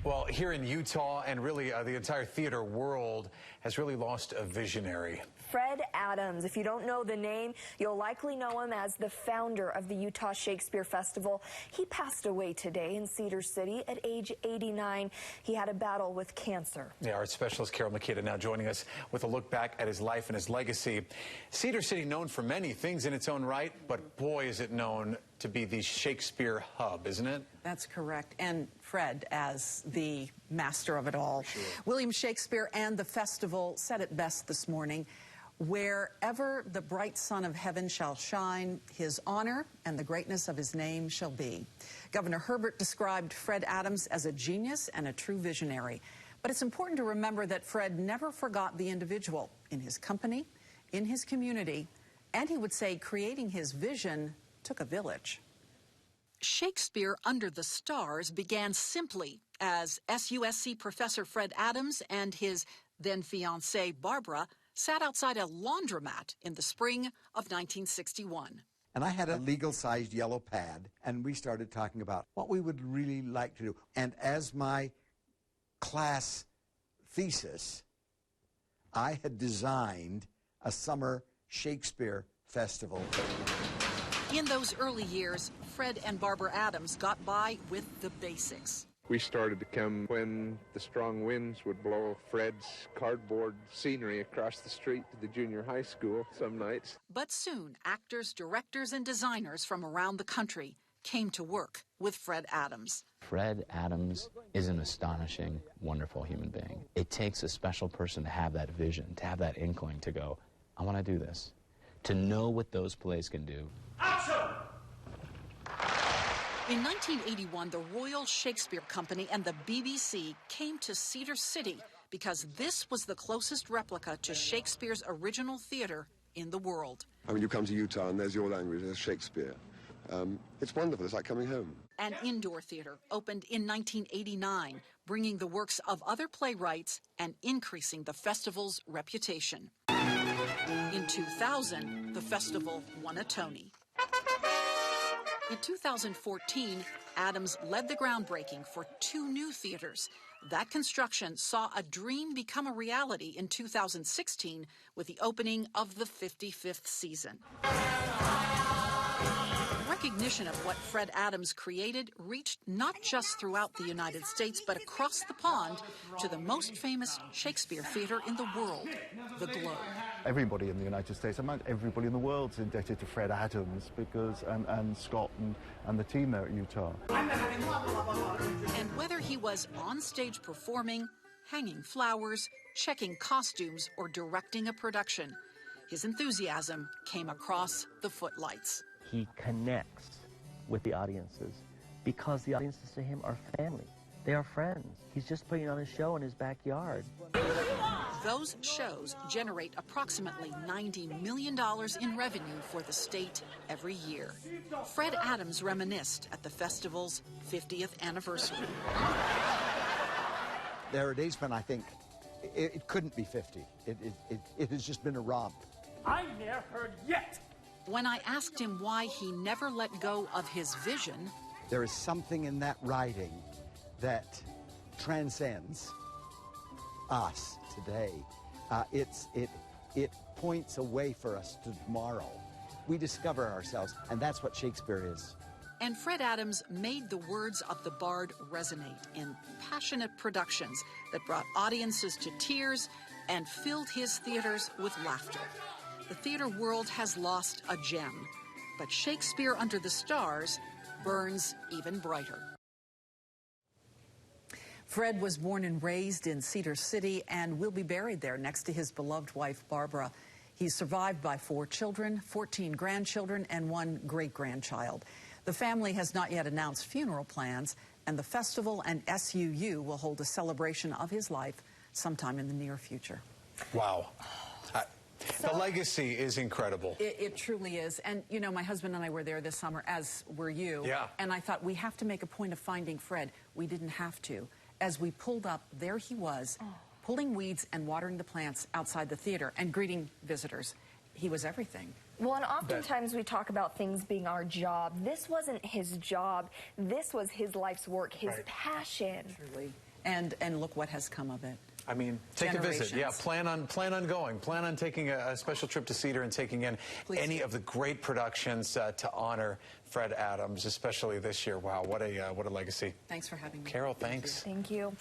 Well, here in Utah and really the entire theater world has really lost a visionary. Fred Adams. If you don't know the name, you'll likely know him as the founder of the Utah Shakespeare Festival. He passed away today in Cedar City at age 89. He had a battle with cancer. Yeah, our specialist Carole Mikita now joining us with a look back at his life and his legacy. Cedar City known for many things in its own right, but boy is it known to be the Shakespeare hub, isn't it? That's correct. And Fred as the master of it all. Sure. William Shakespeare and the festival said it best this morning. Wherever the bright sun of heaven shall shine, his honor and the greatness of his name shall be. Governor Herbert described Fred Adams as a genius and a true visionary. But it's important to remember that Fred never forgot the individual in his company, in his community, and he would say creating his vision took a village. Shakespeare Under the Stars began simply as SUSC professor Fred Adams and his then-fiancée Barbara sat outside a laundromat in the spring of 1961. And I had a legal-sized yellow pad, and we started talking about what we would really like to do. And as my class thesis, I had designed a summer Shakespeare festival. In those early years, Fred and Barbara Adams got by with the basics. We started to come when the strong winds would blow Fred's cardboard scenery across the street to the junior high school some nights. But soon, actors, directors, and designers from around the country came to work with Fred Adams. Fred Adams is an astonishing, wonderful human being. It takes a special person to have that vision, to have that inkling to go, I want to do this, to know what those plays can do. Action! In 1981, the Royal Shakespeare Company and the BBC came to Cedar City because this was the closest replica to Shakespeare's original theater in the world. I mean, you come to Utah and there's your language, there's Shakespeare. It's wonderful, it's like coming home. An indoor theater opened in 1989, bringing the works of other playwrights and increasing the festival's reputation. In 2000, the festival won a Tony. In 2014, Adams led the groundbreaking for 2 new theaters. That construction saw a dream become a reality in 2016 with the opening of the 55th season. Recognition of what Fred Adams created reached not just throughout the United States, but across the pond to the most famous Shakespeare theater in the world, the Globe. Everybody in the United States, everybody in the world is indebted to Fred Adams because, and Scott and the team there at Utah. And whether he was on stage performing, hanging flowers, checking costumes, or directing a production, his enthusiasm came across the footlights. He connects with the audiences because the audiences to him are family. They are friends. He's just putting on a show in his backyard. Those shows generate approximately $90 million in revenue for the state every year. Fred Adams reminisced at the festival's 50th anniversary. There are days when I think it couldn't be 50. It has just been a romp. I never heard yet. When I asked him why he never let go of his vision, there is something in that writing that transcends us today. It points a way for us to tomorrow. We discover ourselves, and that's what Shakespeare is. And Fred Adams made the words of the bard resonate in passionate productions that brought audiences to tears and filled his theaters with laughter. The theater world has lost a gem, but Shakespeare Under the Stars burns even brighter. Fred was born and raised in Cedar City and will be buried there next to his beloved wife, Barbara. He's survived by 4 children, 14 grandchildren, and 1 great-grandchild. The family has not yet announced funeral plans, and the festival and SUU will hold a celebration of his life sometime in the near future. Wow. The legacy is incredible. It truly is. And, you know, my husband and I were there this summer, as were you. Yeah. And I thought, we have to make a point of finding Fred. We didn't have to. As we pulled up, there he was, pulling weeds and watering the plants outside the theater and greeting visitors. He was everything. Well, and oftentimes we talk about things being our job. This wasn't his job. This was his life's work, his passion. Truly. And look what has come of it. I mean, take a visit. Yeah, plan on going. Plan on taking a special trip to Cedar and taking in any of the great productions to honor Fred Adams, especially this year. Wow, what a legacy. Thanks for having me. Carole, thanks. Thank you.